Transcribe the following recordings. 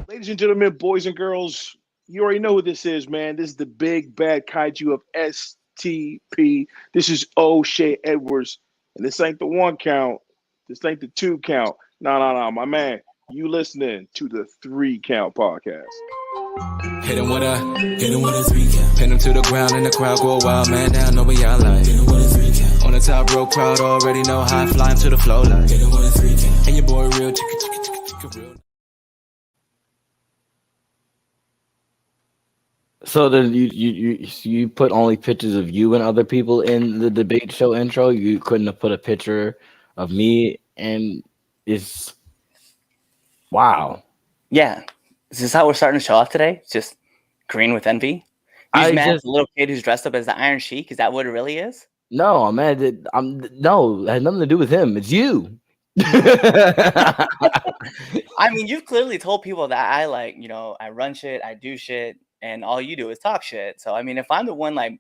Ladies and gentlemen, boys and girls, you already know who this is, man. This is the big bad kaiju of STP. This is O'Shea Edwards. And this ain't the one count. This ain't the two count. No, my man. You listening to the 3 Count podcast. Hit him with a 3 count. Pin him to the ground and the crowd go wild, man down, know what y'all like. Hit him with a 3 count. On the top row, crowd already know how I fly him to the flow like. Hit him with a 3 count. And your boy real chicka real. So then you put only pictures of you and other people in the debate show intro. You couldn't have put a picture of me, and it's wow. Yeah. Is this how we're starting to show off today? Just green with envy? He's mad at the little kid who's dressed up as the Iron Sheik. Is that what it really is? No, I'm mad that no, it has nothing to do with him. It's you. I mean, you've clearly told people that I I run shit, I do shit, and all you do is talk shit. So, I mean, if I'm the one like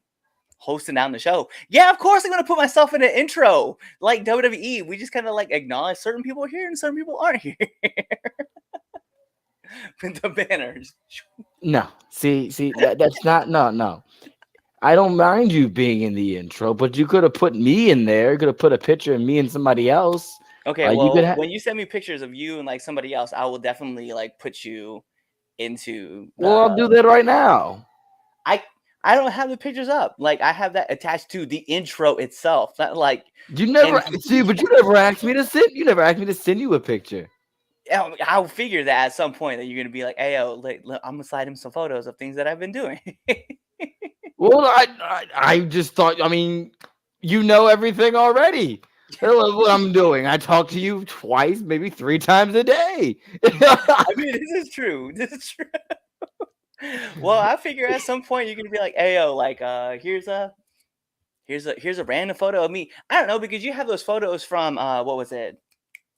hosting down the show, yeah, of course I'm going to put myself in an intro. Like WWE, we just kind of like acknowledge certain people are here and certain people aren't here. With the banners. No, see, that's not no. I don't mind you being in the intro, but you could have put me in there. You could have put a picture of me and somebody else. Okay, well, when you send me pictures of you and like somebody else, I will definitely like put you into. Well, I'll do that right now. I don't have the pictures up. Like I have that attached to the intro itself. Not like you never see, but you never asked me to send. You never asked me to send you a picture. I'll figure that at some point that you're gonna be like, "Hey, yo, I'm gonna slide him some photos of things that I've been doing." Well, I just thought. I mean, you know everything already. What I'm doing. I talk to you twice, maybe 3 times a day. I mean, this is true. Well, I figure at some point you're gonna be like, "Hey, yo, like, here's a random photo of me." I don't know because you have those photos from what was it?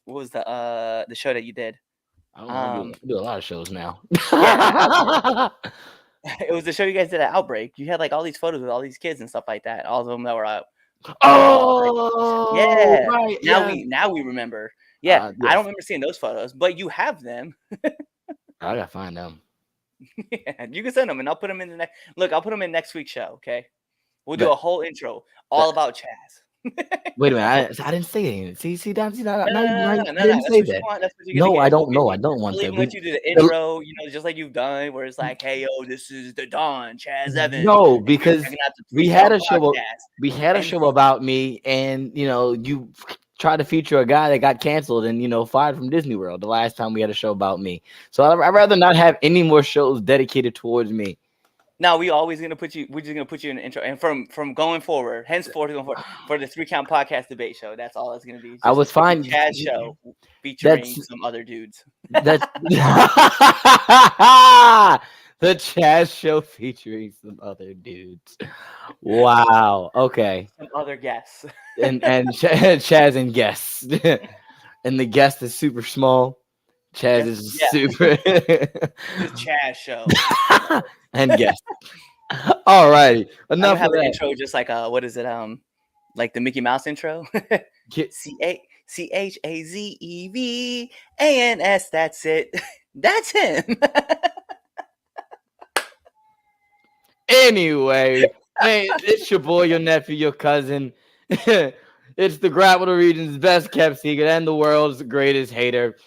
What was the show that you did? I do a lot of shows now. Yeah, it was the show you guys did at Outbreak. You had like all these photos with all these kids and stuff like that. All of them that were out. Yeah. Right, now we remember. Yeah, yes. I don't remember seeing those photos, but you have them. I gotta find them. Yeah, you can send them, and I'll put them in the next. Look, I'll put them in next week's show. Okay, we'll do a whole intro all about Chaz. Wait a minute, I didn't say anything. See, I didn't say that. No, I don't know. I don't want that. Want you to do the intro, just like you've done, where it's like, "Hey, yo, this is the Don, Chaz Evans." No, because we had a show. We had a show about me, and you tried to feature a guy that got canceled and fired from Disney World the last time we had a show about me. So I'd rather not have any more shows dedicated towards me. No, we're just gonna put you in the intro, and from going forward, henceforth for the 3 Count podcast debate show, that's all it's gonna be. I was fine. Chaz show featuring some other dudes. That's the Chaz show featuring some other dudes. Wow. Okay. Some other guests. and Chaz and guests, and the guest is super small. Chaz is super. The Chaz show. And guest. All right. Enough have of an that. intro, just like what is it? Like the Mickey Mouse intro. CHAZEVANS. That's it. That's him. Anyway, hey, it's your boy, your nephew, your cousin. It's the Grapple Region's best kept secret and the world's greatest hater.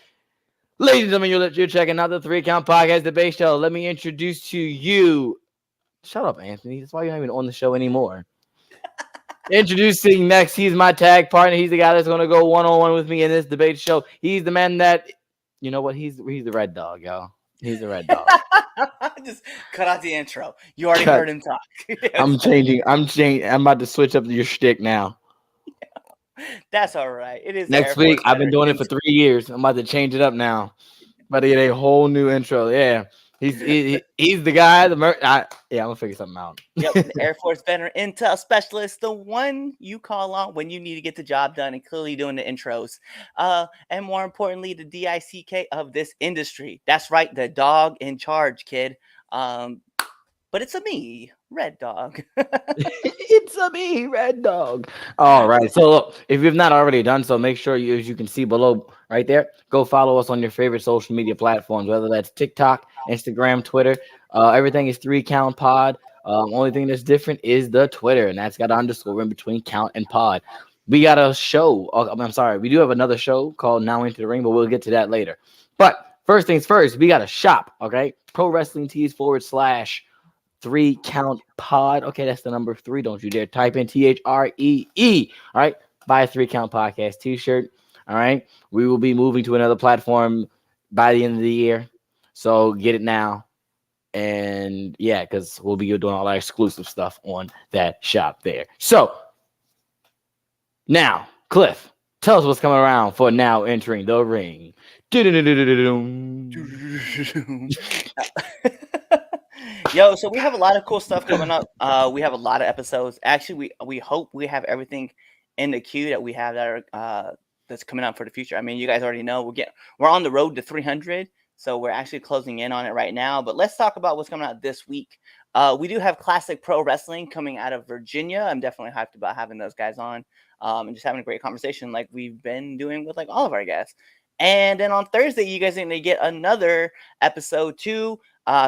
Ladies and gentlemen, you're checking out the 3 Count Podcast Debate Show. Let me introduce to you. Shut up, Anthony. That's why you're not even on the show anymore. Introducing next, he's my tag partner. He's the guy that's going to go one-on-one with me in this debate show. He's the man that, you know what? He's the red dog, y'all. He's the red dog. Just cut out the intro. You already heard him talk. Yes. I'm changing. I'm about to switch up your shtick now. That's all right. It is next week. I've been doing it for 3 years. I'm about to change it up now. About to get a whole new intro. Yeah. He's the guy. Yeah, I'm gonna figure something out. Yep, the Air Force veteran intel specialist, the one you call on when you need to get the job done, and clearly doing the intros. And more importantly, the DICK of this industry. That's right, the dog in charge, kid. But it's a me, Red Dog. It's a me, Red Dog. All right. So look, if you've not already done so, make sure you, as you can see below right there, go follow us on your favorite social media platforms, whether that's TikTok, Instagram, Twitter. Everything is 3Count Pod. Only thing that's different is the Twitter, and that's got an underscore in between count and pod. We got a show. I'm sorry. We do have another show called Now Into the Ring, but we'll get to that later. But first things first, we got a shop. Okay. Pro Wrestling Tees /3Count Pod. Okay, that's the number 3. Don't you dare type in THREE. All right, buy a 3Count Podcast t-shirt. All right, we will be moving to another platform by the end of the year, so get it now. And yeah, because we'll be doing all our exclusive stuff on that shop there. So now, Cliff, tell us what's coming around for Now Entering the Ring. Yo, so we have a lot of cool stuff coming up. We have a lot of episodes. Actually, we hope we have everything in the queue that we have that are that's coming up for the future. I mean, you guys already know we're on the road to 300, so we're actually closing in on it right now. But let's talk about what's coming out this week. We do have Classic Pro Wrestling coming out of Virginia. I'm definitely hyped about having those guys on and just having a great conversation like we've been doing with like all of our guests. And then on Thursday, you guys are going to get another episode 2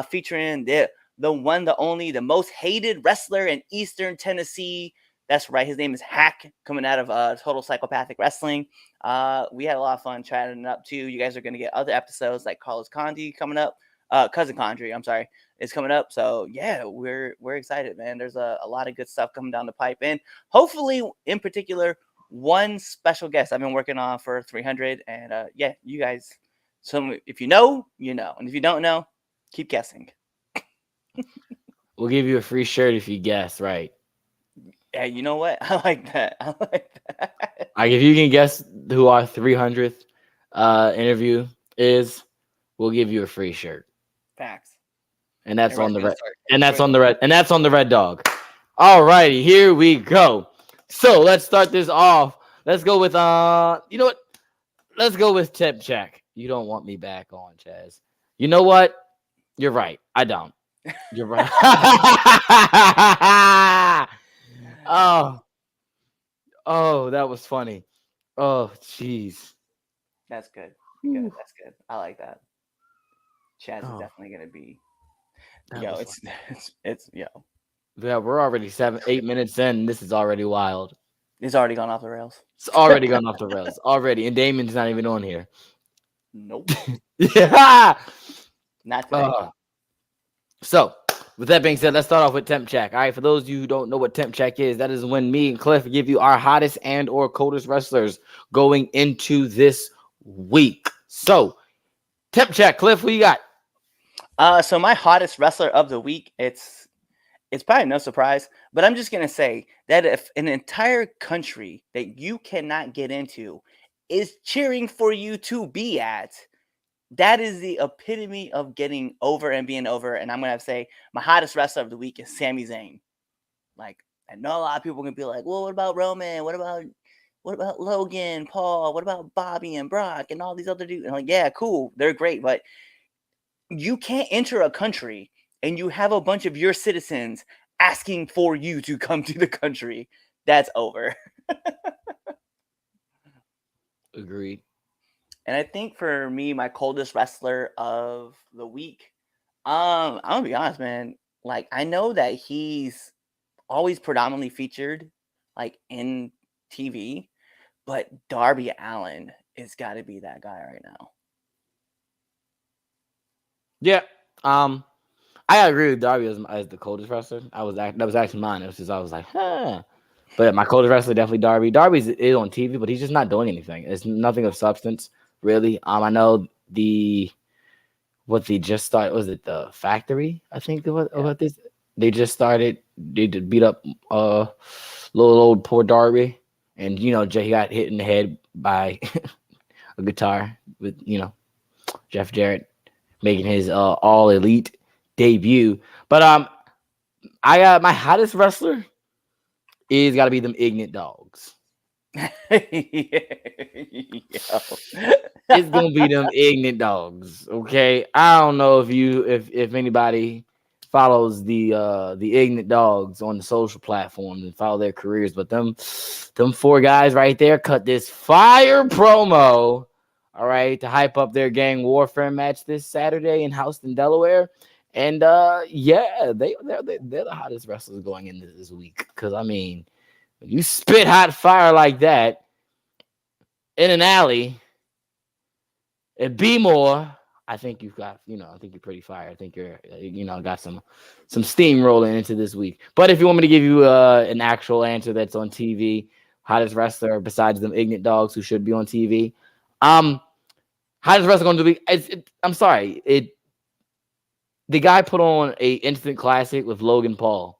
featuring the one, the only, the most hated wrestler in Eastern Tennessee. That's right. His name is Hack, coming out of Total Psychopathic Wrestling. We had a lot of fun chatting it up too. You guys are going to get other episodes like Carlos Condi coming up. Cousin Condry, I'm sorry, is coming up. So yeah, we're excited, man. There's a lot of good stuff coming down the pipe, and hopefully, in particular, one special guest I've been working on for 300. And yeah, you guys. So if you know, you know, and if you don't know, keep guessing. We'll give you a free shirt if you guess right. Yeah, you know what? I like that. Like if you can guess who our 300th interview is, we'll give you a free shirt. Facts. And that's on the red. And that's on the red. And that's on the Red Dog. All righty, here we go. So let's start this off. Let's go with you know what? Let's go with Temp Check. You don't want me back on, Chaz. You know what? You're right. I don't. You're right. Oh, that was funny. Oh, jeez. That's good. Good. That's good. I like that. Chaz is definitely gonna be. Yo, it's yo. Yeah, we're already 8 minutes in. This is already wild. It's already gone off the rails. It's already gone off the rails. Already. And Damon's not even on here. Nope. Yeah. Not today. So, with that being said, let's start off with Temp Check. All right, for those of you who don't know what Temp Check is, that is when me and Cliff give you our hottest and or coldest wrestlers going into this week. So, Temp Check, Cliff, who you got? So my hottest wrestler of the week, it's probably no surprise, but I'm just gonna say that if an entire country that you cannot get into is cheering for you to be at, that is the epitome of getting over and being over. And I'm gonna have to say my hottest wrestler of the week is Sami Zayn. Like, I know a lot of people are gonna be like, well, what about Roman? What about Logan, Paul? What about Bobby and Brock and all these other dudes? And like, yeah, cool, they're great, but you can't enter a country and you have a bunch of your citizens asking for you to come to the country. That's over. Agreed. And I think for me, my coldest wrestler of the week, I'm gonna be honest, man. Like, I know that he's always predominantly featured like in TV, but Darby Allin has got to be that guy right now. Yeah. I agree with Darby as the coldest wrestler. That was actually mine. It was just I was like, huh. But my coldest wrestler definitely Darby. Darby is on TV, but he's just not doing anything. It's nothing of substance, really. I know what they just started, was it the Factory? I think about this. They just started. They did beat up little old poor Darby, and he got hit in the head by a guitar with Jeff Jarrett. making his All Elite debut. But I got my hottest wrestler is got to be them Ignorant Dogs. It's gonna be them Ignorant Dogs. Okay, I don't know if anybody follows the Ignorant Dogs on the social platforms and follow their careers, but them 4 guys right there cut this fire promo, all right, to hype up their gang warfare match this Saturday in Houston, Delaware. And yeah, they're the hottest wrestlers going into this week. Because I mean, when you spit hot fire like that in an alley and be more, I think you've got, I think you're pretty fire. I think you're, got some steam rolling into this week. But if you want me to give you an actual answer that's on TV, hottest wrestler besides them Ignorant Dogs who should be on TV, hottest wrestler going to be, I'm sorry, the guy put on a instant classic with Logan Paul.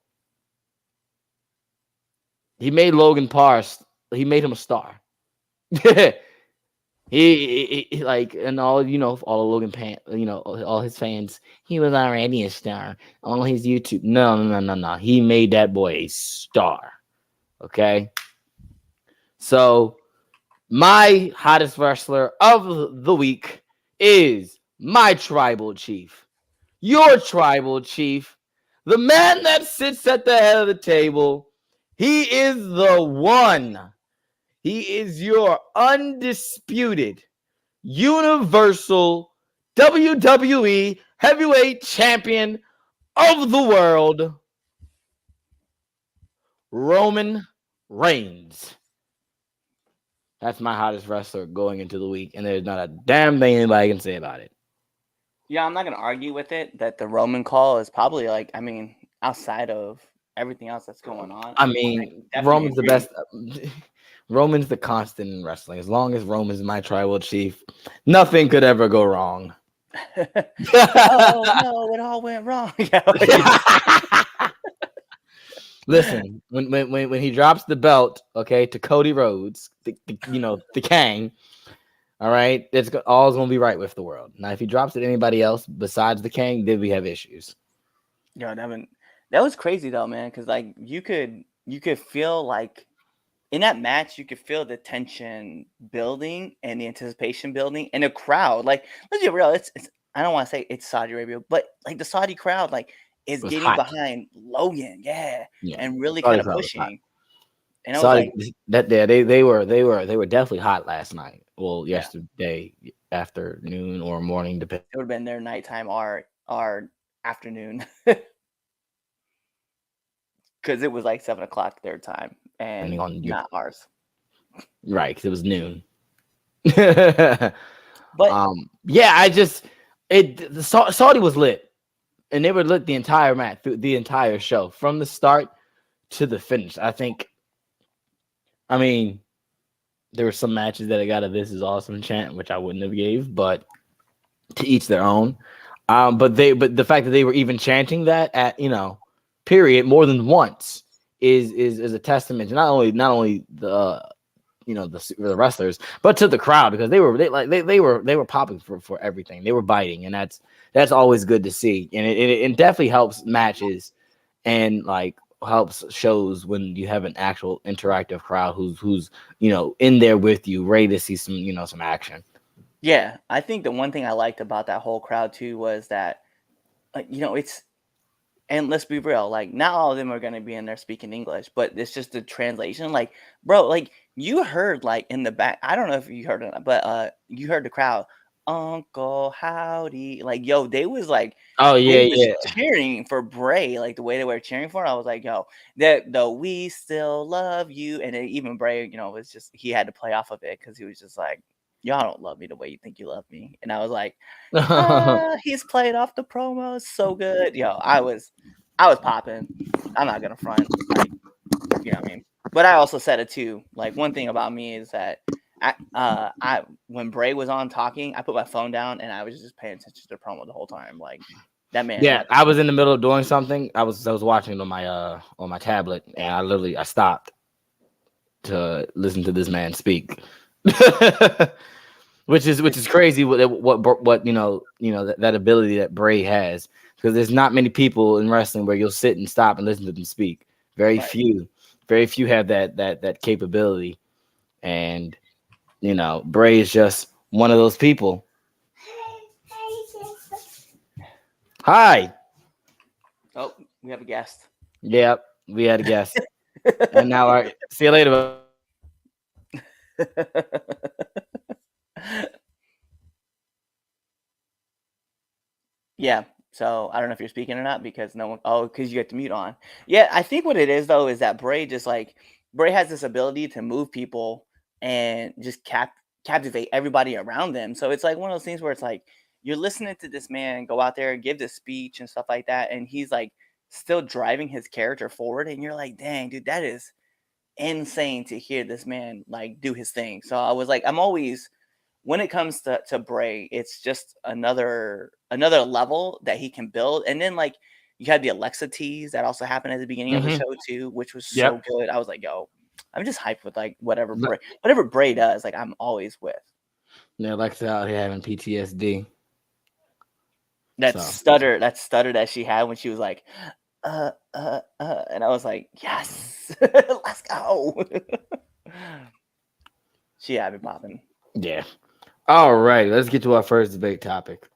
He made Logan Paul, he made him a star. he like, and all, all of Logan all his fans, he was already a star on his YouTube. No. He made that boy a star. Okay. So my hottest wrestler of the week is my tribal chief. Your tribal chief, the man that sits at the head of the table. He is the one. He is your undisputed Universal WWE Heavyweight Champion of the world, Roman Reigns. That's my hottest wrestler going into the week, and there's not a damn thing anybody can say about it. Yeah, I'm not going to argue with it that the Roman call is probably outside of everything else that's going on. I mean, Roman's the best. Roman's the constant in wrestling. As long as Roman's my tribal chief, nothing could ever go wrong. Oh, no, it all went wrong. Listen, when he drops the belt, okay, to Cody Rhodes, the Kang, all right, it's all's gonna be right with the world. Now, if he drops it to anybody else besides the Kang, then we have issues. Yo, that was crazy though, man. Because you could feel in that match, you could feel the tension building and the anticipation building, and the crowd. Let's be real. It's I don't want to say it's Saudi Arabia, but the Saudi crowd is getting hot behind Logan, yeah, and really kind of pushing. And Saudi, they were definitely hot last night. Well, yesterday afternoon or morning, depending. It would have been their nighttime, our afternoon, because it was 7 o'clock their time and not ours. Right, because it was noon. But the Saudi was lit, and they were lit the entire match, the entire show, from the start to the finish. I mean, there were some matches that I got a "This is awesome" chant, which I wouldn't have gave, but to each their own. But the fact that they were even chanting that at period more than once is a testament to not only the the wrestlers, but to the crowd, because they were popping for everything. They were biting, and that's always good to see, and it definitely helps matches and helps shows when you have an actual interactive crowd who's in there with you, ready to see some action. Yeah, I think the one thing I liked about that whole crowd too was that it's, and let's be real, not all of them are going to be in there speaking English, but it's just the translation. Bro, you heard in the back, I don't know if you heard it, but you heard the crowd, Uncle Howdy, yo, they was oh yeah, cheering for Bray, the way they were cheering for him. I was yo, that the "We still love you," and even Bray, was just, he had to play off of it because he was just y'all don't love me the way you think you love me. And I was he's played off the promos so good. Yo, I was popping. I'm not gonna front. You know what I mean? But I also said it too. One thing about me is that I when Bray was on talking, I put my phone down and I was just paying attention to the promo the whole time. That man. Yeah, I was in the middle of doing something. I was watching it on my tablet, and I stopped to listen to this man speak. which is crazy. What that ability that Bray has, because there's not many people in wrestling where you'll sit and stop and listen to them speak. Very few have that capability, and Bray is just one of those people. Hi. Oh, we have a guest. Yep, we had a guest, and now all right. See you later. Yeah. So I don't know if you're speaking or not because no one. Oh, because you got the mute on. Yeah, I think what it is though is that Bray has this ability to move people and just captivate everybody around them. So it's like one of those things where it's like you're listening to this man go out there and give this speech and stuff like that, and he's like still driving his character forward, and you're like, dang, dude, that is insane to hear this man like do his thing. So I was like, I'm always, when it comes to Bray, it's just another level that he can build. And then like you had the Alexa tease that also happened at the beginning of the show too, which was so good. I was like, yo, I'm just hyped with like whatever Bray does, like I'm always with. Yeah, Alexa out here having PTSD. That stutter that she had when she was like, and I was like, yes, let's go. She had me popping. Yeah. All right, let's get to our first debate topic.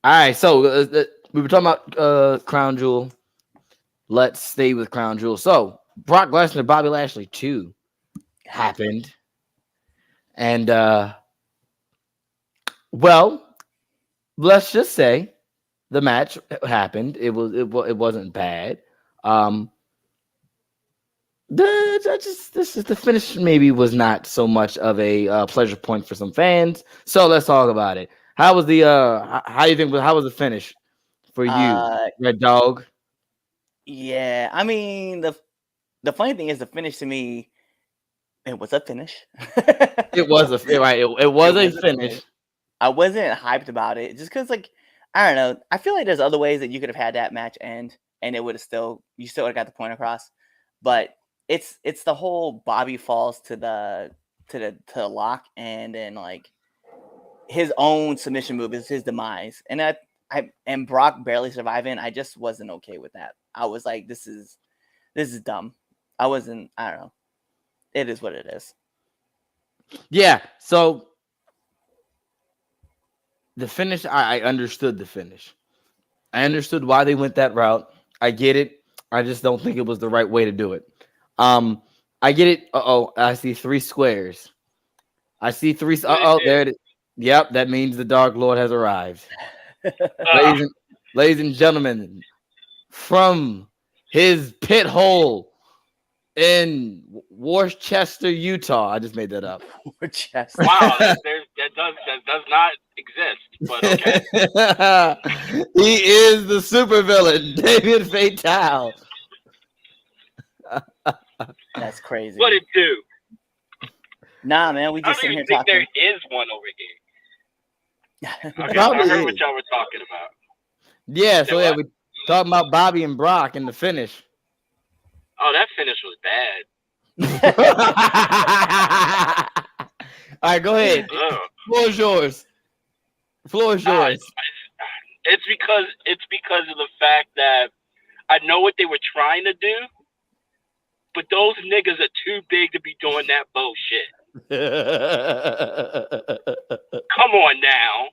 All right, so we were talking about Crown Jewel. Let's stay with Crown Jewel. So Brock Lesnar, Bobby Lashley 2 happened, and well, let's just say the match happened. It wasn't bad. The finish maybe was not so much of a pleasure point for some fans. So let's talk about it. How was the how you think? How was the finish for you, Red Dog? Yeah, I mean the funny thing is the finish to me, it was a finish. It was a finish. I wasn't hyped about it just because like I don't know. I feel like there's other ways that you could have had that match end and it would have you still would have got the point across, but it's the whole Bobby falls to the lock and then like his own submission move is his demise, and Brock barely surviving. I just wasn't okay with that. I was like, this is dumb. I don't know. It is what it is. Yeah. So the finish, I understood the finish. I understood why they went that route. I get it. I just don't think it was the right way to do it. I get it. I see 3 squares. I see 3. There it is. Yep, that means the Dark Lord has arrived. Ladies and gentlemen, from his pit hole in Worcester, Utah. I just made that up. Worcester. Wow, that does not exist, but okay. He is the supervillain, David Fatal. That's crazy. What it do? Nah, man, we just sitting here talking. There is one over here. Okay, Probably I heard what y'all were talking about. Yeah, so yeah, we talking about Bobby and Brock in the finish. Oh, that finish was bad. All right, go ahead. Floor is yours. It's because of the fact that I know what they were trying to do, but those niggas are too big to be doing that bullshit. Come on now.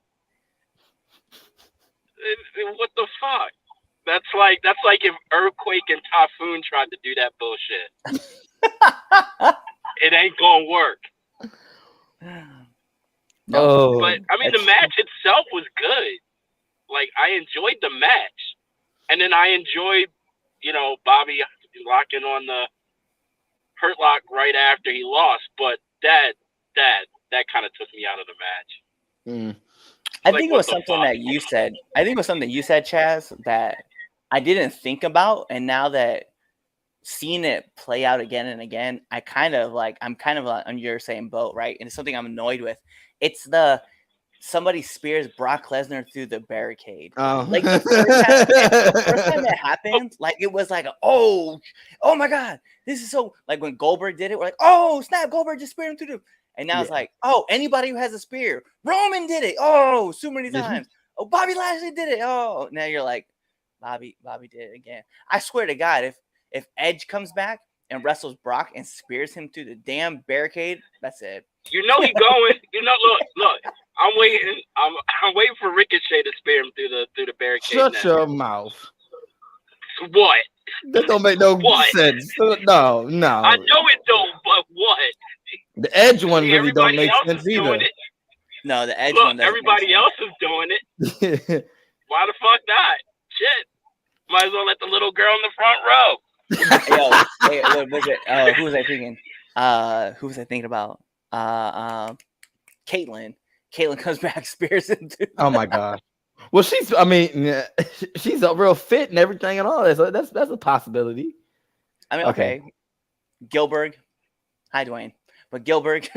What the fuck? That's like if Earthquake and Typhoon tried to do that bullshit. It ain't gonna work. No, but I mean the match itself was good. Like I enjoyed the match, and then I enjoyed, Bobby locking on the Hurt Lock right after he lost. But that kind of took me out of the match. I think it was something that you said. I think it was something you said, Chaz, that I didn't think about, and now that seeing it play out again and again, I'm kind of on your same boat, right? And it's something I'm annoyed with. It's somebody spears Brock Lesnar through the barricade. Oh. Like the first time that happened, like it was like, oh my god, this is so. Like when Goldberg did it, we're like, oh snap, Goldberg just speared him through the. And now it's like, oh, anybody who has a spear, Roman did it. Oh, so many times. Oh, Bobby Lashley did it. Oh, now you're like, Bobby did it again. I swear to God, if Edge comes back and wrestles Brock and spears him through the damn barricade, that's it. You know he going. You know, look. I'm waiting. I'm waiting for Ricochet to spear him through the barricade. Shut your mouth. What? That don't make no sense. No. I know it don't, but what? The Edge one really don't Everybody make else sense is doing either. it. No, the Edge Look, one doesn't. everybody else is doing it. Why the fuck not? Shit. Might as well let the little girl in the front row. Yo, hey, what was it? Who was I thinking? Who was I thinking about? Caitlyn. Caitlyn comes back, spears him too. Oh my God. Well, she's a real fit and everything and all that. So that's a possibility. I mean, okay. Gilbert. Hi, Dwayne. But Gilbert.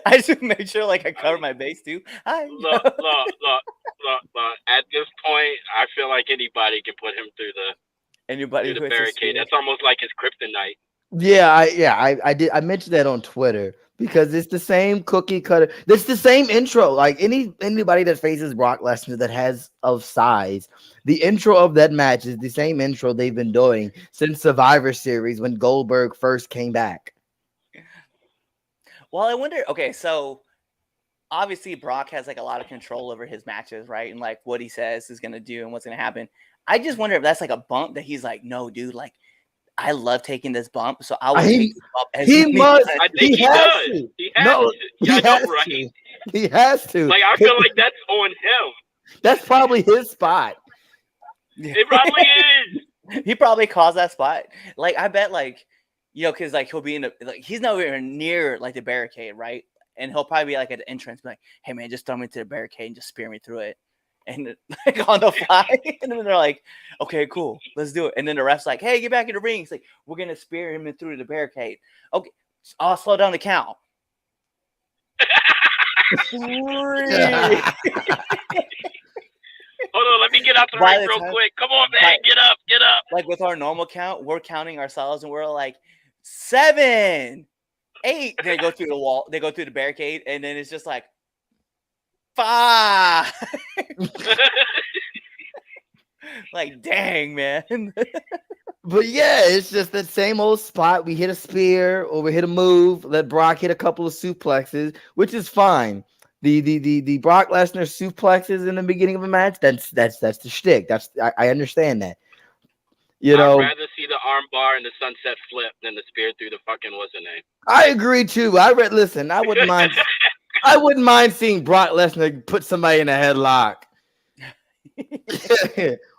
I just make sure like I cover my base too. Hi. Look. At this point, I feel like anybody can put him through the barricade. That's almost like his kryptonite. I did. I mentioned that on Twitter because it's the same cookie cutter. It's the same intro. Like anybody that faces Brock Lesnar that has of size, the intro of that match is the same intro they've been doing since Survivor Series when Goldberg first came back. Well, I wonder. Okay, so obviously Brock has like a lot of control over his matches, right? And like what he says is gonna do and what's gonna happen. I just wonder if that's like a bump that he's like, no, dude, like. I love taking this bump, so I will take this bump as he must. I think he has does. to. He has to. Yeah, I know, right? He has to. Like I feel like that's on him. That's probably his spot. It probably is. He probably caused that spot. Like I bet, like because like he'll be in the like he's nowhere near like the barricade, right? And he'll probably be like at the entrance, be like, "Hey man, just throw me to the barricade and just spear me through it." And like on the fly, and then they're like, "Okay, cool, let's do it." And then the ref's like, "Hey, get back in the ring." It's like, "We're gonna spear him through the barricade." Okay, I'll slow down the count. 3. Hold on, let me get out the ring real quick. Come on, man, get up. Like with our normal count, we're counting ourselves, and we're like 7, 8. They go through the wall, they go through the barricade, and then it's just like 5. Like, dang, man. But yeah, it's just that same old spot. We hit a spear or we hit a move. Let Brock hit a couple of suplexes, which is fine. The Brock Lesnar suplexes in the beginning of a match. That's the shtick. I understand that. I'd rather see the arm bar and the sunset flip than the spear through the fucking what's the name. I agree too. I wouldn't mind. I wouldn't mind seeing Brock Lesnar put somebody in a headlock.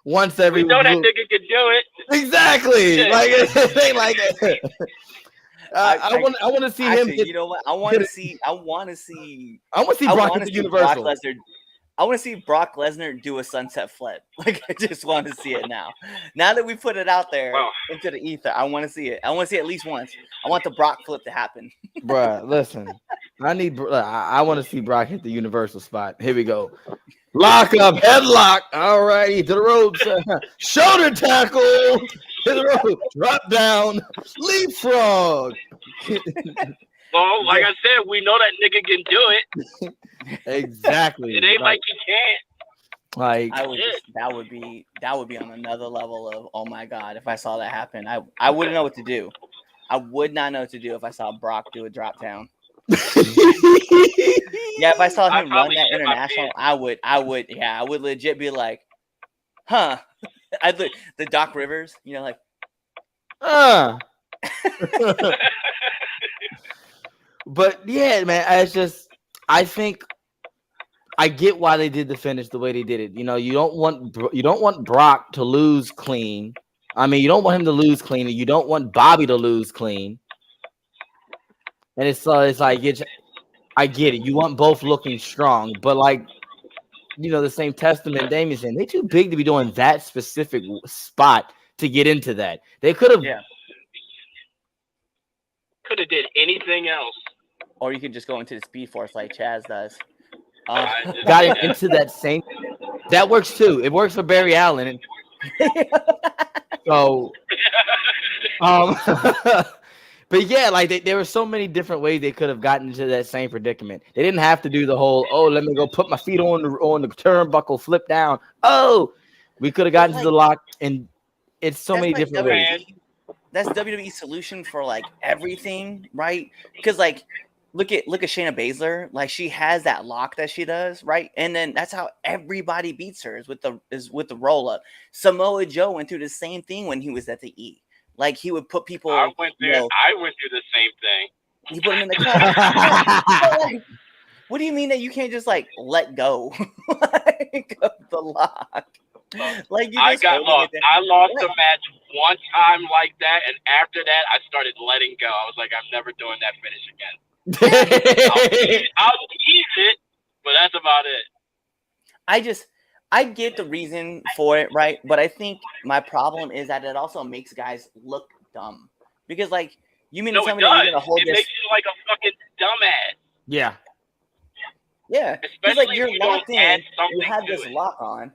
Once every we know that nigga can do it. Exactly. Like it ain't like it. I want to see him. You know what? I want to see Brock at the Universal. I want to see Brock Lesnar do a sunset flip. Like I just want to see it now. Now that we put it out there into the ether, I want to see it. I want to see it at least once. I want the Brock flip to happen. Bruh, listen. I want to see Brock hit the Universal spot. Here we go. Lock up, headlock. All righty, to the ropes. Shoulder tackle. To the rope. Drop down. Leapfrog. Well, like I said, we know that nigga can do it. Exactly. It ain't like he can't. Like that would be on another level of oh my god. If I saw that happen, I wouldn't know what to do. I would not know what to do if I saw Brock do a drop down. Yeah, if I saw him run that international, I would legit be like, huh. The Doc Rivers, like But yeah, man, I think I get why they did the finish the way they did it. You don't want Brock to lose clean. I mean, you don't want him to lose clean, and you don't want Bobby to lose clean. And it's like I get it. You want both looking strong, but like the same testament Damian saying they too big to be doing that specific spot to get into that. They could have did anything else. Or you could just go into the Speed Force like Chaz does. Got into that same. That works too. It works for Barry Allen. So, But yeah, like there were so many different ways they could have gotten into that same predicament. They didn't have to do the whole, oh, let me go put my feet on the turnbuckle, flip down. Oh, we could have gotten to the lock, and it's so many different ways. That's WWE's solution for like everything, right? Because like look at Shayna Baszler, like she has that lock that she does, right? And then that's how everybody beats her is with the roll up. Samoa Joe went through the same thing when he was at the E. Like he would put people. I went through the same thing. You put them in the cut. What do you mean that you can't just like let go like, of the lock? Like you I got lost. I lost a match one time like that, and after that, I started letting go. I was like, I'm never doing that finish again. I'll tease it, but that's about it. I get the reason for it, right? But I think my problem is that it also makes guys look dumb because, like, you mean to tell me that you're gonna hold this? It makes you like a fucking dumbass. Yeah. Yeah. Because like you're locked in, you have this lock on.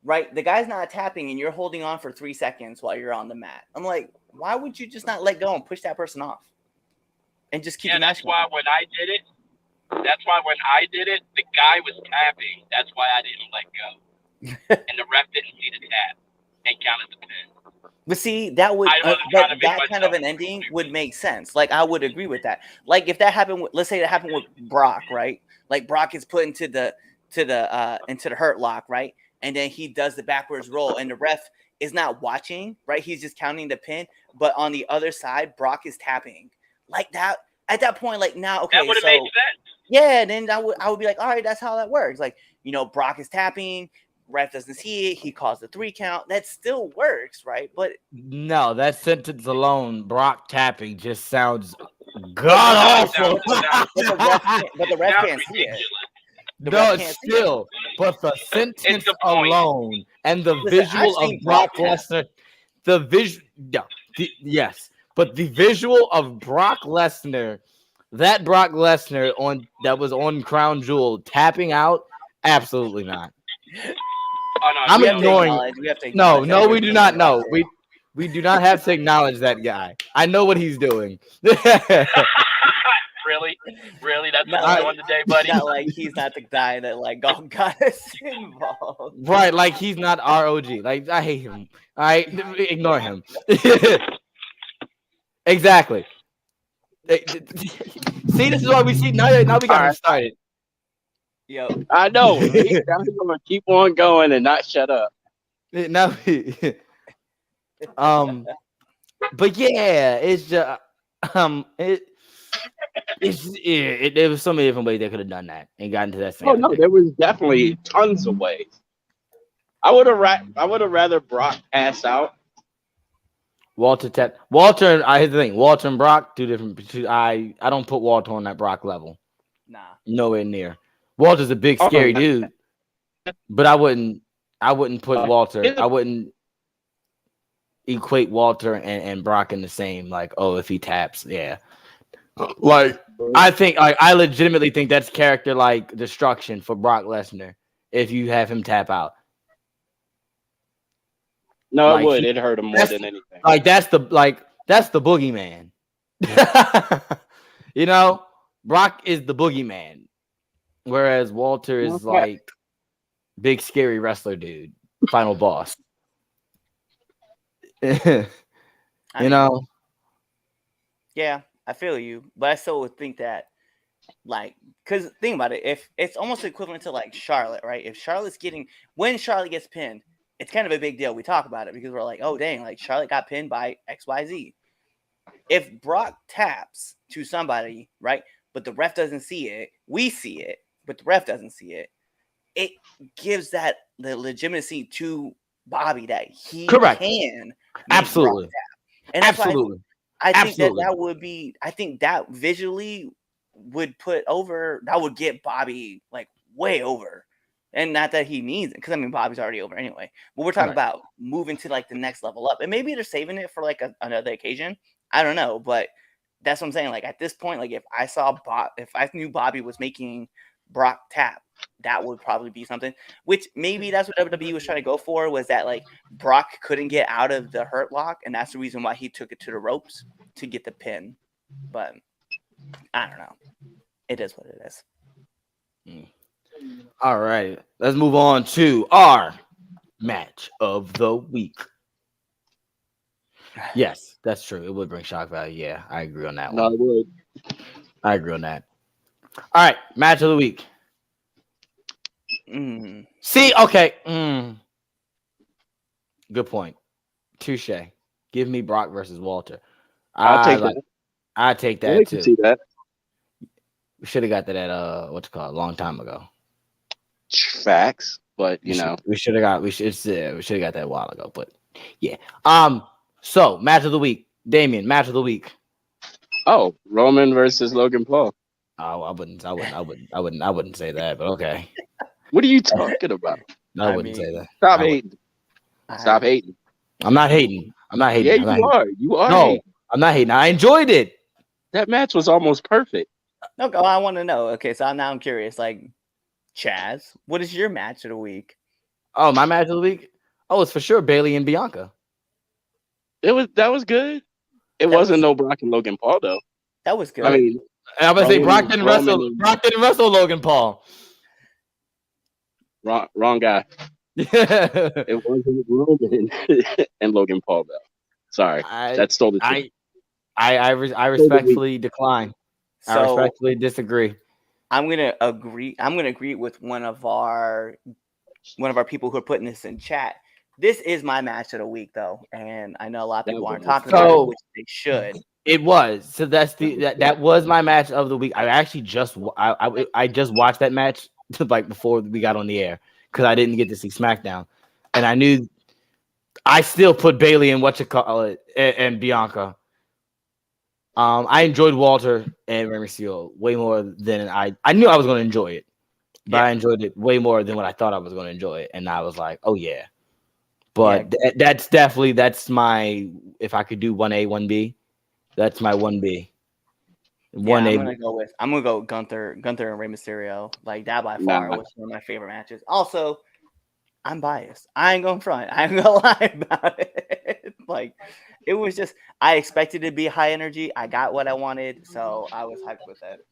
Right, the guy's not tapping, and you're holding on for 3 seconds while you're on the mat. I'm like, why would you just not let go and push that person off, and just keep? Yeah, that's why when I did it, the guy was tapping. That's why I didn't let go, and the ref didn't see the tap and counted the pin. But see, that would that kind of an ending would make sense. Like I would agree with that. Like if that happened, let's say that happened with Brock, right? Like Brock is put into the hurt lock, right? And then he does the backwards roll, and the ref is not watching, right? He's just counting the pin. But on the other side, Brock is tapping like that. At that point, like now, okay, that would have made sense. Yeah, then I would be like, all right, that's how that works. Like, Brock is tapping, ref doesn't see it, he calls the 3 count. That still works, right? But no, that sentence alone, Brock tapping, just sounds god awful. But the ref can't see it. No, still, but the sentence alone and the visual of Brock Lesnar, yes, but the visual of Brock Lesnar, that Brock Lesnar that was on Crown Jewel tapping out, absolutely not. Oh, no, I'm ignoring. No, we do not know. We do not have to acknowledge that guy. I know what he's doing. Really? That's what I'm doing today, buddy? Not like he's not the guy that like got us involved. Right, like he's not ROG. Like I hate him. I ignore him. Exactly. See, this is why we see now we got him started. Yo, I know. I'm gonna keep on going and not shut up. Now, but yeah, it's just there was so many different ways they could have done that and gotten to that same. Oh no, there was definitely tons of ways. I would have rather Brock pass out. Walter, here's the thing. Walter and Brock, two different. I don't put Walter on that Brock level. Nah, nowhere near. Walter's a big scary dude, but I wouldn't put Walter. I wouldn't equate Walter and Brock in the same. Like, oh, if he taps, yeah. Like, I legitimately think that's character like destruction for Brock Lesnar if you have him tap out. No, like, it would. It hurt him more than anything. Like that's the boogeyman. Brock is the boogeyman, whereas Walter is like big scary wrestler dude, final boss. Yeah, I feel you, but I still would think that, like, because think about it, if it's almost equivalent to like Charlotte, right? If when Charlotte gets pinned, it's kind of a big deal. We talk about it because we're like, oh dang, like Charlotte got pinned by XYZ. If Brock taps to somebody, right, but the ref doesn't see it, we see it, but the ref doesn't see it, it gives the legitimacy to Bobby that he can absolutely, and absolutely. I think that would be. I think that visually would get Bobby like way over, and not that he needs it, because I mean Bobby's already over anyway. But we're talking about moving to like the next level up, and maybe they're saving it for like another occasion. I don't know, but that's what I'm saying. Like at this point, like if I knew Bobby was making Brock tap, that would probably be something. Which maybe that's what WWE was trying to go for, was that like Brock couldn't get out of the hurt lock, and that's the reason why he took it to the ropes to get the pin. But I don't know. It is what it is. All right, let's move on to our match of the week. Yes, that's true. It would bring shock value. Yeah, I agree on that No, one. it would. I agree on that. All right, match of the week. See, okay. Good point. Touche. Give me Brock versus Walter. I'll take that. I take I that like to too. see that. We should have got that at what's it called a long time ago. Facts, but you know, we should have got that a while ago. But yeah. So match of the week, Damien. Match of the week. oh, Roman versus Logan Paul. Oh, I wouldn't say that, but okay. What are you talking about? I wouldn't say that. Stop hating. Stop hating. I'm not hating. Yeah, you are. You are. No, hating. I'm not hating. I enjoyed it. That match was almost perfect. Okay, I want to know. Okay, so now I'm curious. Like, Chaz, what is your match of the week? Oh, my match of the week? Oh, it's for sure Bailey and Bianca. That was good. It wasn't no Brock and Logan Paul though. That was good. I mean, I'm gonna say Brock didn't wrestle. Roman- Brock didn't wrestle Logan Paul. wrong guy. It wasn't Roman and Logan Paul though. Sorry, that stole the truth. I respectfully decline. I So respectfully disagree. I'm gonna agree. I'm gonna agree with one of our people who are putting this in chat. This is my match of the week, though, and I know a lot of people aren't talking about it, which they should. It was so. That's that was my match of the week. I actually just I just watched that match like before we got on the air because I didn't get to see SmackDown, and I knew I still put Bailey and and Bianca. I enjoyed Walter and Rey Mysterio way more than I knew I was going to enjoy it, but I enjoyed it way more than what I thought I was going to enjoy it, and I was like, oh yeah. But that's my, if I could do 1A, 1B, that's my 1B. 1A. I'm gonna go Gunther and Rey Mysterio. Like that by far was one of my favorite matches. Also, I'm biased. I ain't gonna front. I ain't gonna lie about it. Like it was just I expected it to be high energy. I got what I wanted, so I was hyped with it.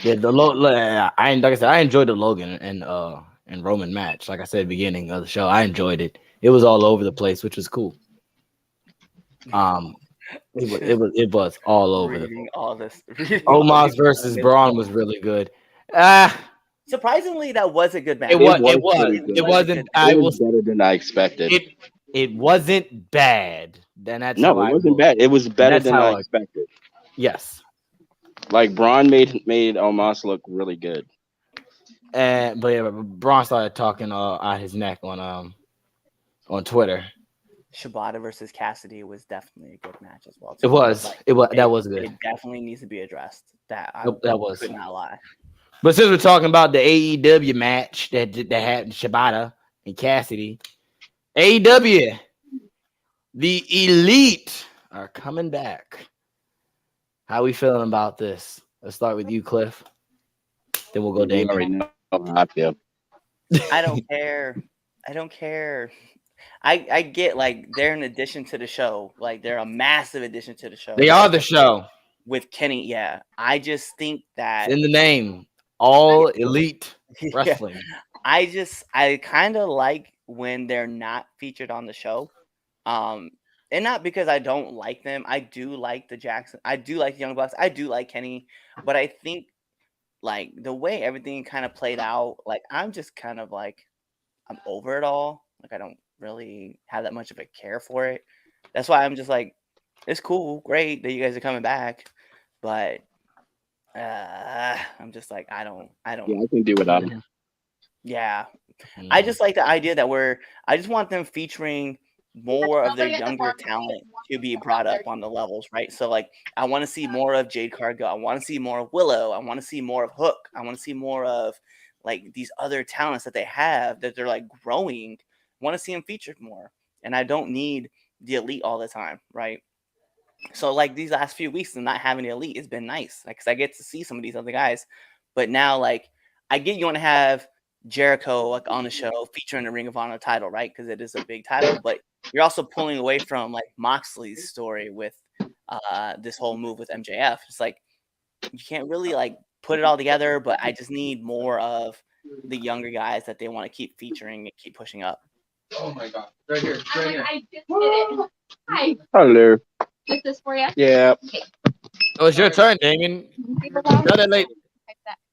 Yeah, like I said, I enjoyed the Logan and Roman match. Like I said, beginning of the show, I enjoyed it. It was all over the place, which was cool. It was all over the place. All this. Omos versus Braun was really good. Surprisingly, that was a good match. It wasn't. It was better than I expected. It wasn't bad. Then that's it wasn't bad. It was better than I expected. Yes. Like Braun made Omos look really good. But Braun started talking out his neck on Twitter. Shibata versus Cassidy was definitely a good match as well. Too. That was good. It definitely needs to be addressed. That could not lie. But since we're talking about the AEW match that had Shibata and Cassidy, AEW, the Elite are coming back. How we feeling about this? Let's start with you, Cliff. Then we'll go Damien. Already know how I feel. I don't care. I get like they're an addition to the show. Like they're a massive addition to the show. They are the show. With Kenny, yeah. I just think that it's in the name. All Elite Wrestling. Yeah. I kind of like when they're not featured on the show. And not because I don't like them. I do like the Jackson. I do like the Young Bucks. I do like Kenny. But I think like the way everything kind of played out, like I'm just kind of like I'm over it all. Like I don't really have that much of a care for it. That's why I'm just like, it's cool, great that you guys are coming back. But I'm just like, I don't. Yeah, I can do without him. Yeah. I just like the idea that I just want them featuring more of their younger talent to be brought up on the levels, right? So like I want to see more of Jade Cargill. I want to see more of Willow. I want to see more of Hook. I want to see more of like these other talents that they have that they're like growing. I want to see them featured more. And I don't need the Elite all the time, right? So like these last few weeks of not having the Elite has been nice. Like, cause I get to see some of these other guys, but now like I get you want to have Jericho like on the show featuring the Ring of Honor title, right? Because it is a big title, but you're also pulling away from like Moxley's story with this whole move with MJF. It's like you can't really like put it all together, but I just need more of the younger guys that they want to keep featuring and keep pushing up. Oh my god. Right here. Right here. I just did it. Hi. Hello. Is this for you? Yeah. Okay. Oh, it's your turn, Damien. Tell that lady.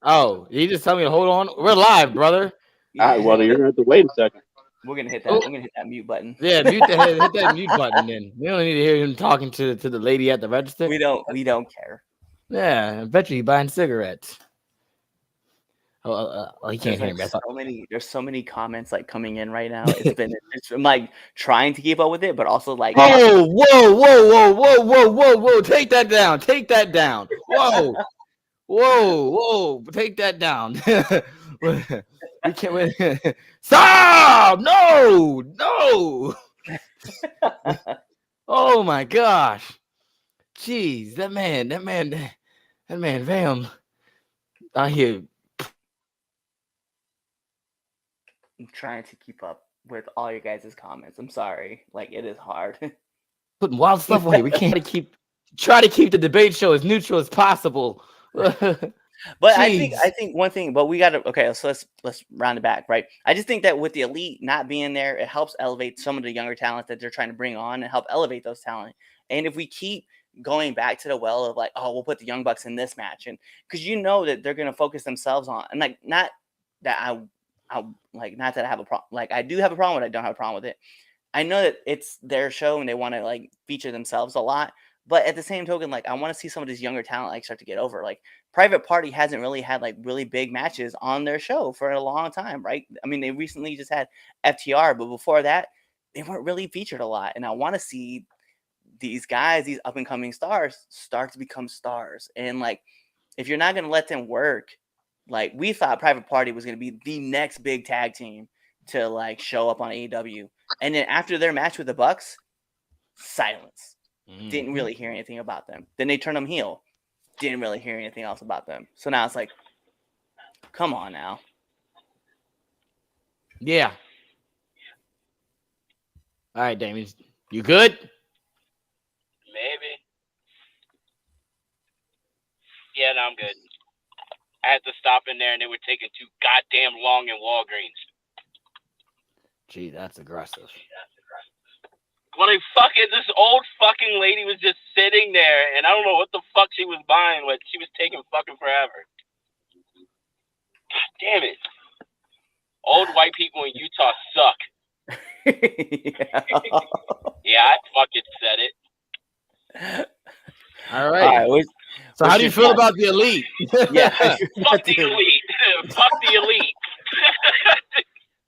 Oh, you just tell me to hold on. We're live, brother. Well, you're gonna have to wait a second. We're gonna hit that. I'm gonna hit that mute button. Yeah, hit that mute button. Then we don't need to hear him talking to the lady at the register. We don't care. Yeah, I bet you buying cigarettes. Oh, he can't hear me. There's so many comments like coming in right now. I'm like trying to keep up with it, but also like whoa, take that down. Whoa, take that down. We can't win. Stop! No. Oh my gosh. Jeez, that man, Vam out here. I'm trying to keep up with all your guys' comments. I'm sorry. Like it is hard. Putting wild stuff away. We can't try to keep the debate show as neutral as possible. But I think one thing, but we gotta so let's round it back, right? I just think that with the Elite not being there, it helps elevate some of the younger talent that they're trying to bring on and help elevate those talent. And if we keep going back to the well of like, oh, we'll put the Young Bucks in this match, and because you know that they're gonna focus themselves on, and like not that I not that I have a problem, like I do have a problem with it, I don't have a problem with it. I know that it's their show and they want to like feature themselves a lot. But at the same token, like I want to see some of this younger talent like start to get over. Like Private Party hasn't really had like really big matches on their show for a long time, right? I mean, they recently just had FTR, but before that, they weren't really featured a lot. And I want to see these guys, these up and coming stars, start to become stars. And like, if you're not going to let them work, like we thought Private Party was going to be the next big tag team to like show up on AEW, and then after their match with the Bucks, silence. Didn't really hear anything about them. Then they turned them heel. Didn't really hear anything else about them. So now it's like, come on now. Yeah. All right, Damien. You good? Maybe. Yeah, no, I'm good. I had to stop in there and they were taking too goddamn long in Walgreens. Gee, that's aggressive. Like, this old fucking lady was just sitting there, and I don't know what the fuck she was buying, but she was taking fucking forever. God damn it. Old white people in Utah suck. Yeah, I fucking said it. All right. So how do you feel about the Elite? Yeah. Fuck the Elite. Fuck the Elite.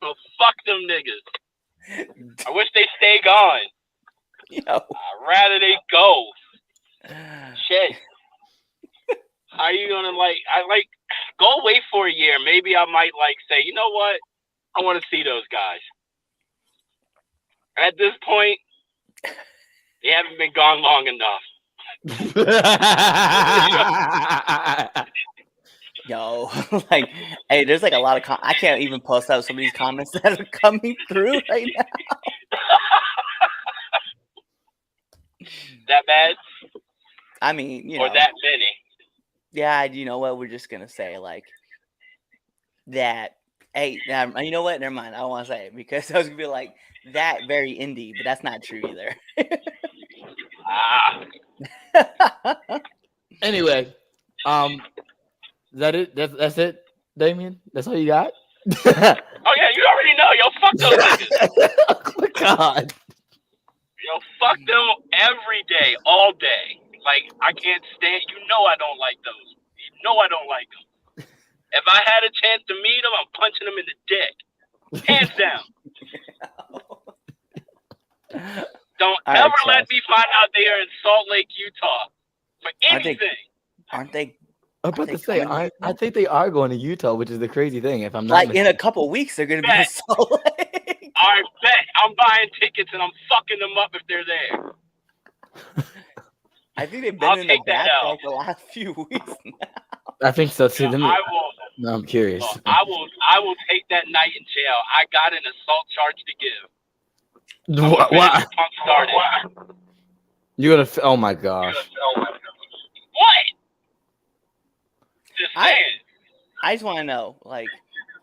Well, fuck them niggas. I wish they stay gone. I'd rather they go. Shit. How are you gonna go away for a year? Maybe I might say, you know what? I want to see those guys. At this point, they haven't been gone long enough. Yo, hey, there's a lot of I can't even post out some of these comments that are coming through right now. That bad? I mean, or that many? Yeah, you know what? We're just gonna say that. Hey, you know what? Never mind. I don't want to say it because I was gonna be like that very indie, but that's not true either. Anyway, is that it? That's it, Damien? That's all you got? Oh yeah, you already know. Yo, fuck those niggas. Oh my God. Yo, fuck them every day, all day. I can't stand. You know I don't like those. You know I don't like them. If I had a chance to meet them, I'm punching them in the dick. Hands down. Don't ever let me find out they are in Salt Lake, Utah for anything. Aren't they? I'm about to say, I think they are going to Utah, which is the crazy thing. If I'm not in a couple weeks, they're going to be in Salt Lake. I bet. I'm buying tickets and I'm fucking them up if they're there. I think they've been in the back for the last few weeks now. I think so too. I will. No, I'm curious. I will take that night in jail. I got an assault charge to give. Why? Punk started. You're gonna. Oh my gosh. What? Just saying. I just want to know, like,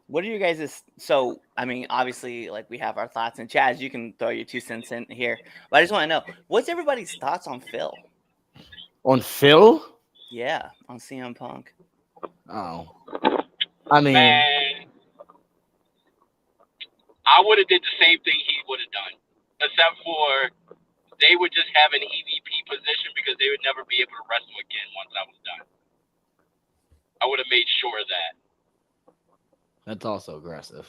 what are you guys' so I mean, obviously, like, we have our thoughts, and Chaz, you can throw your 2 cents in here, but I just want to know, what's everybody's thoughts on Phil? On Phil? Yeah, on CM Punk. Oh, I mean, Man, I would have did the same thing he would have done, except for they would just have an EVP position because they would never be able to wrestle again once I was done. I would have made sure of that. that's also aggressive.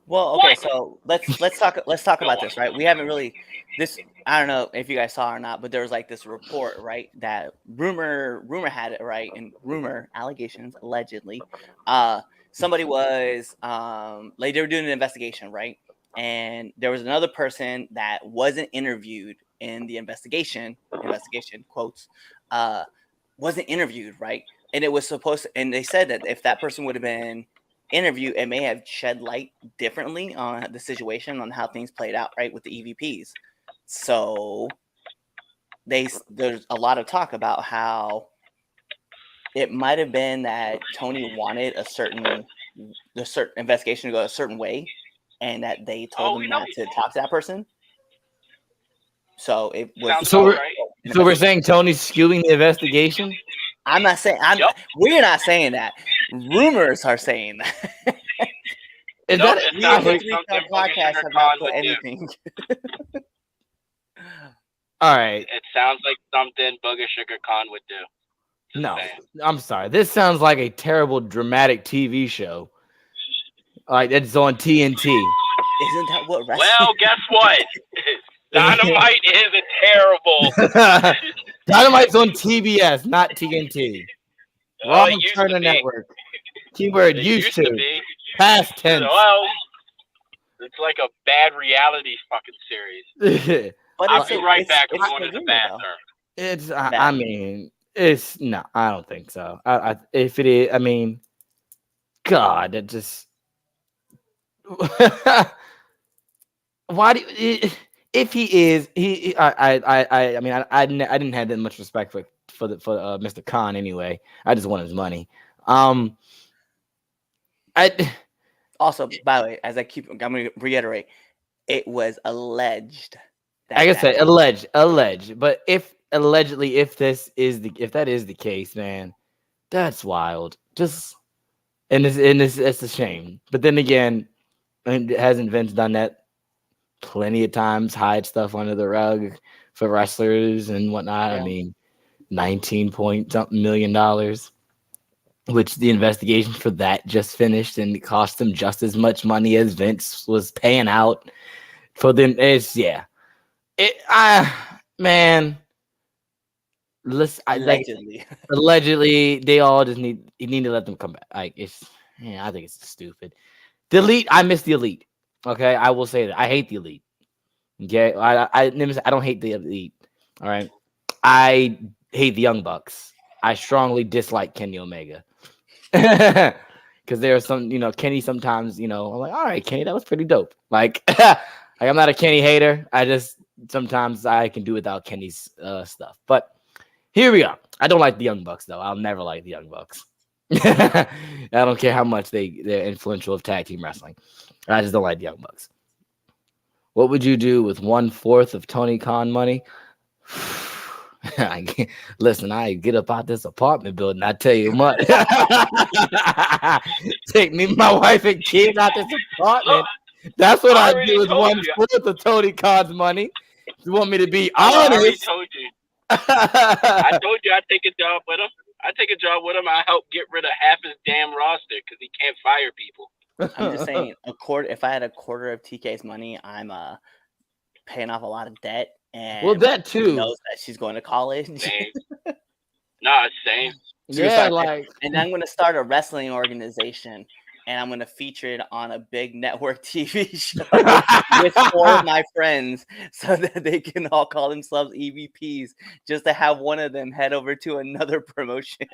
Well, okay, What? so let's talk about this, right? We haven't really this. I don't know if you guys saw or not, but there was like this report, right? That rumor had it, right? And rumor allegations allegedly, somebody was like they were doing an investigation, right? And there was another person that wasn't interviewed in the investigation quotes, wasn't interviewed, right? And it was supposed to, and they said that if that person would have been interviewed, it may have shed light differently on the situation, on how things played out, right, with the EVPs. So there's a lot of talk about how it might have been that Tony wanted the certain investigation to go a certain way, and that they told him not to talk to that person. So it was. So we're saying Tony's skewing the investigation? I'm not saying. We're not saying that. Rumors are saying that. Is No, that it sounds like something podcast Sugar have Khan not put would do. anything. all right? It sounds like something Booger Sugar Khan would do. Just No, saying. I'm sorry. This sounds like a terrible dramatic TV show. Like it's on TNT. Isn't that what wrestling? Well, guess what? Dynamite is a terrible. Dynamite's on TBS, not TNT. Well, Wrong it used Turner to be. Network. Keyword It used to. be. Past tense. Well, it's like a bad reality fucking series. But I'll it's be a- right it's- back. I'm it's going a to the rumor, bathroom. though. It's. I mean, it's no. I don't think so. If it is, I mean, God, it just. Why do if he is he? I mean, I didn't have that much respect for Mr. Khan anyway. I just want his money. Also, by the way, I'm going to reiterate, it was alleged. Like I said, alleged. But if that is the case, man, that's wild. Just and it's a shame. But then again, hasn't Vince done that plenty of times? Hide stuff under the rug for wrestlers and whatnot. Yeah. I mean, $19 million, which the investigation for that just finished, and it cost them just as much money as Vince was paying out for them. Man, listen, allegedly, they all just need to let them come back. Like I think it's stupid. The Elite, I miss the Elite. Okay, I will say that I hate the Elite. Okay, I don't hate the Elite. All right, I hate the Young Bucks. I strongly dislike Kenny Omega because there are some, Kenny sometimes, I'm like, all right, Kenny, that was pretty dope. Like, I'm not a Kenny hater. I just sometimes I can do without Kenny's stuff. But here we are. I don't like the Young Bucks though. I'll never like the Young Bucks. I don't care how much they're influential of tag team wrestling. I just don't like the Young Bucks. What would you do with 1/4 of Tony Khan money? Listen, I get up out this apartment building. I tell you what, take me, my wife, and kids out this apartment. That's what I do with 1/4 of Tony Khan's money. You want me to be honest? I already told you. I told you I'd take a job with him. I help get rid of half his damn roster because he can't fire people. I'm just saying, if I had 1/4 of TK's money, I'm paying off a lot of debt. And that too. She knows that she's going to college. Same. Nah, same. And I'm going to start a wrestling organization, and I'm going to feature it on a big network TV show with 4 of my friends, so that they can all call themselves EVPs, just to have one of them head over to another promotion.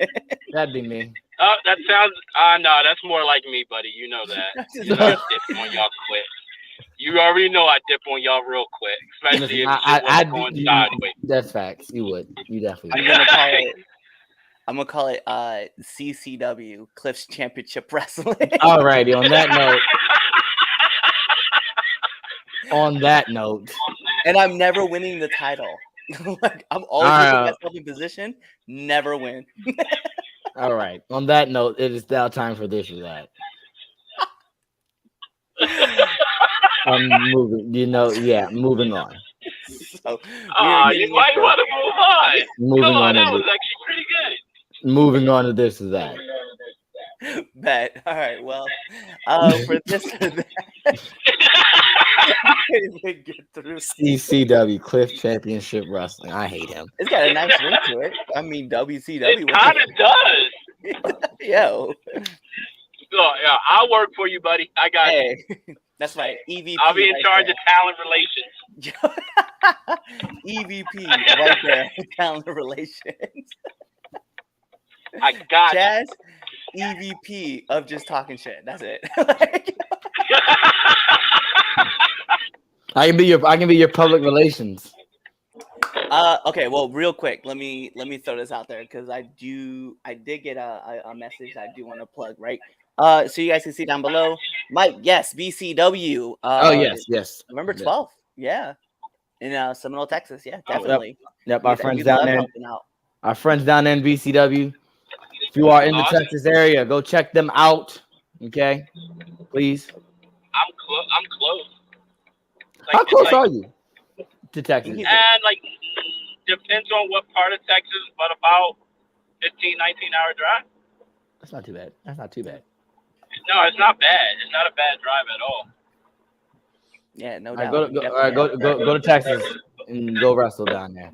That'd be me. Oh, that sounds. No, that's more like me, buddy. You know that. You know, when y'all quit. You already know I dip on y'all real quick, especially if shit wasn't going sideways. That's facts. You would. You definitely I'm would. gonna call it CCW, Cliff's Championship Wrestling. Alrighty. On that note, And I'm never winning the title. Like, I'm always putting myself in position, never win. all right. On that note, it is now time for this or that. I'm moving. Moving on. So you might want to move on. Moving on. That was actually pretty good. Moving on to this or that. Bet. All right. Well, for this or that, I can't even get through. CCW, Cliff Championship Wrestling. I hate him. It's got a nice ring to it. I mean, WCW. It kind of does. Yo. So, yeah, I'll work for you, buddy. I got you. That's right. EVP. I'll be in charge of talent relations. EVP right there. Talent relations. I got Chaz, EVP of just talking shit. That's it. I can be your public relations. Okay, well, real quick, let me throw this out there because I did get a message I do want to plug, right? So you guys can see down below. Mike, yes, BCW. Yes. November 12th. Yeah. In Seminole, Texas. Yeah, definitely. Yep. Our friends down there. Our friends down there in BCW. If you are in the Texas area, go check them out. Okay, please. I'm close. How close are you to Texas? And depends on what part of Texas, but about 15, 19-hour drive. That's not too bad. No, it's not bad. It's not a bad drive at all. Yeah, no doubt. Go to Texas and go wrestle down there.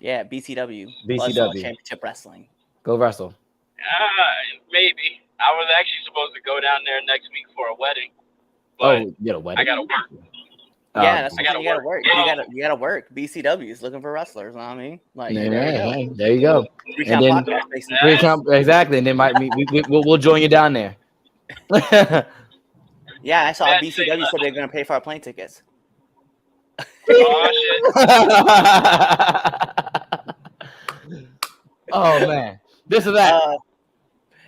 Yeah, BCW. Championship Wrestling. Go wrestle. Maybe. I was actually supposed to go down there next week for a wedding. But you got a wedding? I gotta work. Yeah, that's you gotta work. You gotta work. BCW is looking for wrestlers. You know what I mean? Like, there you go. Exactly, and then we'll join you down there. Yeah, I saw BCW said they're gonna pay for our plane tickets. Oh shit! Oh man, this or that.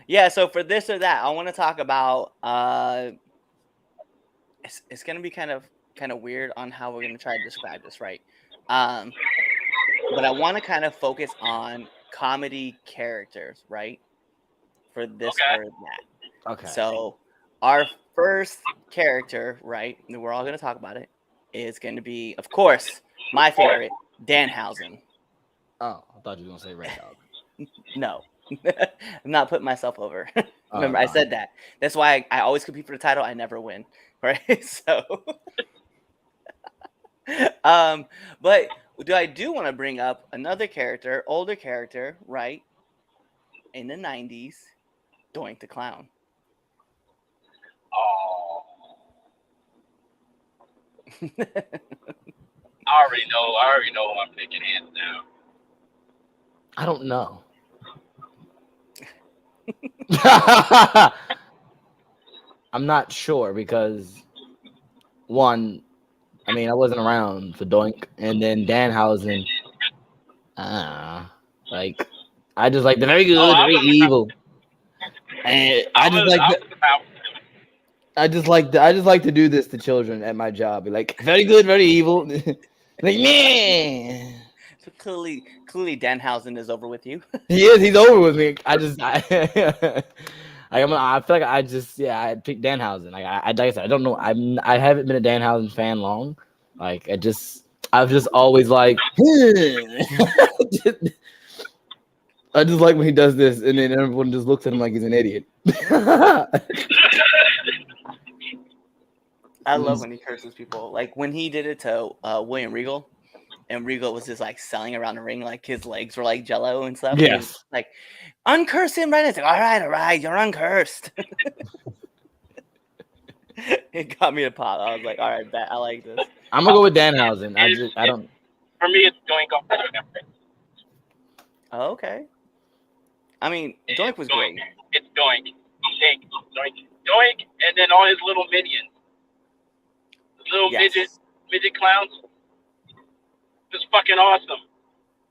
Yeah, so for this or that, I want to talk about. It's gonna be kind of weird on how we're gonna try to describe this, right? But I want to kind of focus on comedy characters, right? For this or that. Okay. So our first character, right? And we're all gonna talk about it. Is going to be, of course, my favorite, Danhausen. Oh, I thought you were gonna say Red Dog. No, I'm not putting myself over. Remember, I said that. That's why I always compete for the title. I never win, right? So, but I do want to bring up another character, older character, right? In the 90s, Doink the Clown. Oh. I already know who I'm picking hands down. I don't know. I'm not sure because one, I mean, I wasn't around for Doink, and then Danhausen. Like I just like the very good, very evil, and I just like to do this to children at my job. Be like, very good, very evil. Like, man. So clearly Danhausen is over with you. He is. He's over with me. I feel like I picked Danhausen. Like I said, I don't know. I haven't been a Danhausen fan long. Like I've just always like. I just like when he does this, and then everyone just looks at him like he's an idiot. I love when he curses people. Like when he did it to William Regal, and Regal was just like selling around the ring, like his legs were like jello and stuff. Yes. And like, uncurse him right now. It's like, all right, you're uncursed. It got me a pop. I was like, all right, I like this. I'm gonna go with Danhausen. I don't. For me, it's Doink. Oh, okay. I mean, Doink was great. It's Doink. Doink, and then all his little minions. little Yes. midget clowns. It was fucking awesome.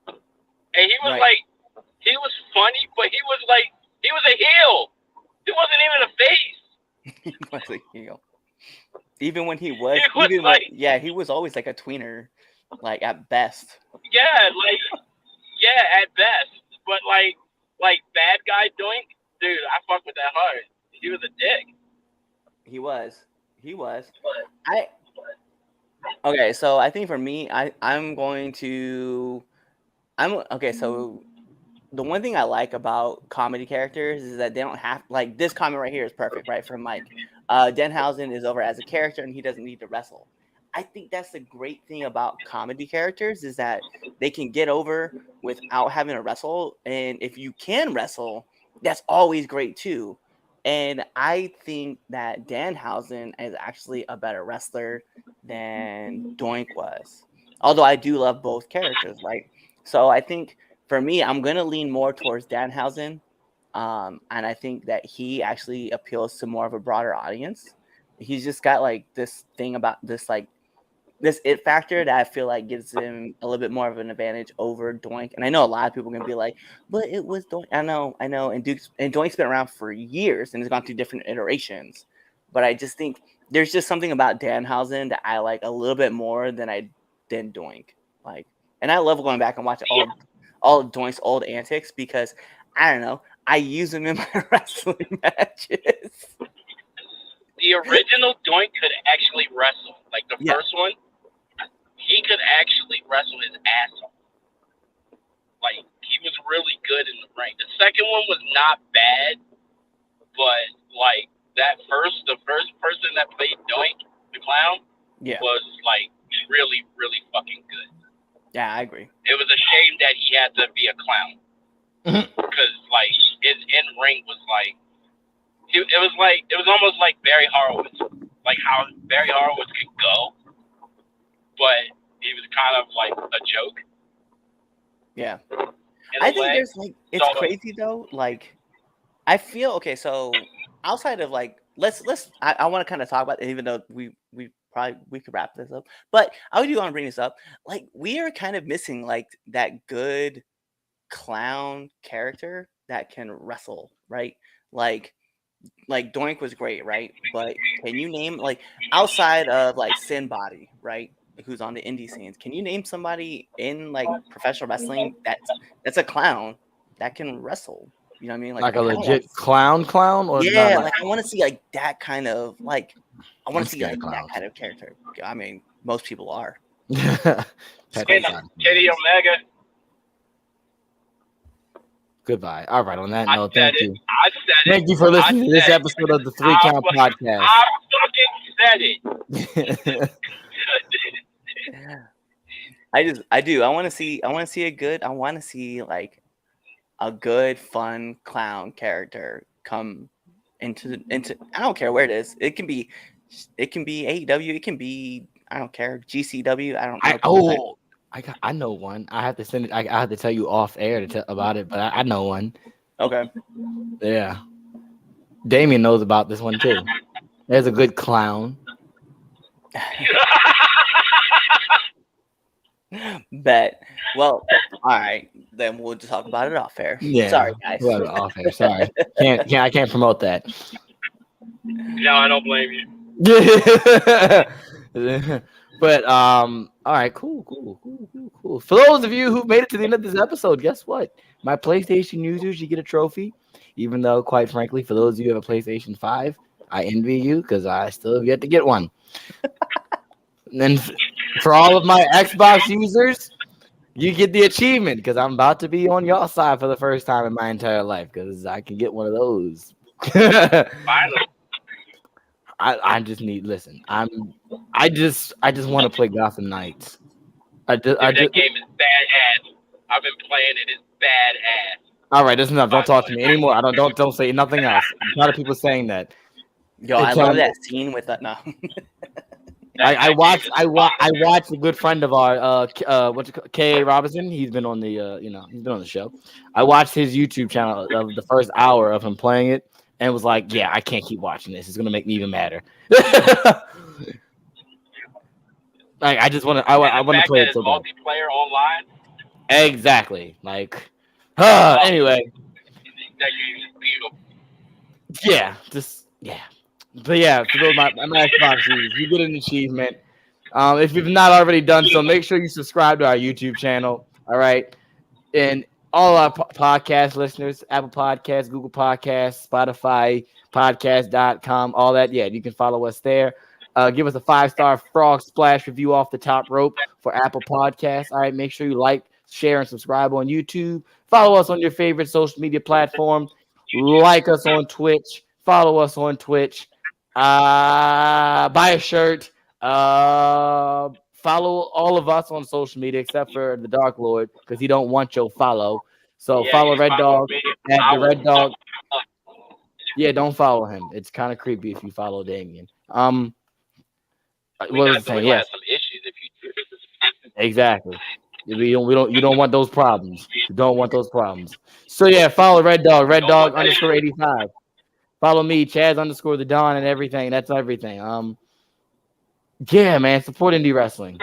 And he was Right. he was funny, but he was a heel. He wasn't even a face. He was a heel. Even when he was, He was even like- when, yeah, he was always like a tweener, like at best. Yeah, at best. But like bad guy Doink, dude, I fuck with that hard. He was a dick. He was. Okay, so I think for me, I'm okay. So the one thing I like about comedy characters is that they don't have, like, this comment right here is perfect, right? From Mike. Denhausen is over as a character and he doesn't need to wrestle. I think that's the great thing about comedy characters is that they can get over without having to wrestle. And if you can wrestle, that's always great too. And I think that Danhausen is actually a better wrestler than Doink was. Although I do love both characters, right? So I think for me, I'm going to lean more towards Danhausen. And I think that he actually appeals to more of a broader audience. He's just got like this thing about this, like, this it factor that I feel like gives him a little bit more of an advantage over Doink. And I know a lot of people are gonna be like, but it was Doink. I know. And Doink's been around for years and has gone through different iterations. But I just think there's just something about Danhausen that I like a little bit more than Doink. Like, and I love going back and watching all of Doink's old antics because I don't know, I use him in my wrestling matches. The original Doink could actually wrestle. Like the first one, he could actually wrestle his ass off. Like, he was really good in the ring. The second one was not bad, but like the first person that played Doink, the clown, was like really, really fucking good. Yeah, I agree. It was a shame that he had to be a clown because like his in ring was like it was almost like Barry Horowitz, like how Barry Horowitz could go, but he was kind of like a joke. Yeah. in I a think way. there's like, it's So- crazy though. Like, I feel okay. So outside of like, I want to kind of talk about it, even though we could wrap this up, but I do want to bring this up. Like, we are kind of missing like that good clown character that can wrestle, right? Like Doink was great, right? But can you name, like, outside of like Sin Body, right, who's on the indie scenes, can you name somebody in like professional wrestling that's a clown that can wrestle? You know what I mean? Like a I kinda legit wanna clown, or yeah, not like I want to see like that kind of like I want I'm to see scared like of that clowns. kind of character. I mean, most people are. Kenny Omega. Goodbye. All right. On that I note, said thank it. you. I said it. Thank you for listening to this said it. episode of the Three Count Podcast. I fucking said it. I want to see like a good fun clown character come into I don't care where it is. It can be AEW, it can be, I don't care, GCW. I don't know. I know one. I have to send it. I have to tell you off air about it, but I know one. Okay. Yeah. Damien knows about this one too. There's a good clown. Bet. Well, all right. Then we'll just talk about it off air. Yeah. Sorry, guys. Well, off air. Sorry. I can't promote that. No, I don't blame you. But all right, cool. For those of you who made it to the end of this episode, guess what? My PlayStation users, you get a trophy. Even though, quite frankly, for those of you who have a PlayStation 5, I envy you because I still have yet to get one. And then for all of my Xbox users, you get the achievement because I'm about to be on your side for the first time in my entire life because I can get one of those. Finally. I just need. Listen, I just want to play Gotham Knights. That game is badass. I've been playing it. It's badass. All right, that's enough. Don't talk to me anymore. Don't say nothing else. A lot of people saying that. Yo, I love that scene with that. No. I watched a good friend of our K.A. Robinson. He's been on the he's been on the show. I watched his YouTube channel of the first hour of him playing it and was like, yeah, I can't keep watching this. It's gonna make me even madder. Like I just want to. I want to play it so bad. Multiplayer online. Exactly. Like. Anyway. That game is beautiful. Yeah. But yeah, for those my Xbox users, you get an achievement. If you've not already done so, make sure you subscribe to our YouTube channel. All right, and all our podcast listeners, Apple Podcasts, Google Podcasts, Spotify, Podcast.com, all that. Yeah, you can follow us there. Give us a 5-star frog splash review off the top rope for Apple Podcasts. All right, make sure you like, share, and subscribe on YouTube. Follow us on your favorite social media platform. Like us on Twitch. Follow us on Twitch. Buy a shirt. Follow all of us on social media except for the Dark Lord because he don't want your follow. So follow Red Dog at the Red Dog. Yeah, don't follow him. It's kind of creepy if you follow Damien. What was I saying? Yeah. Some issues if you do. Exactly. You don't want those problems. You don't want those problems. So yeah, follow Red Dog _85. Follow me, Chaz _ the Don, and everything. That's everything. Yeah, man, support indie wrestling.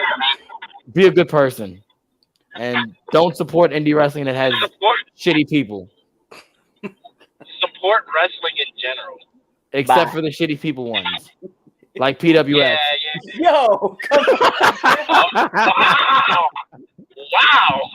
Be a good person, and don't support indie wrestling that has shitty people. Support wrestling in general, except for the shitty people ones, like PWF. Yeah. Yo, come on. Wow.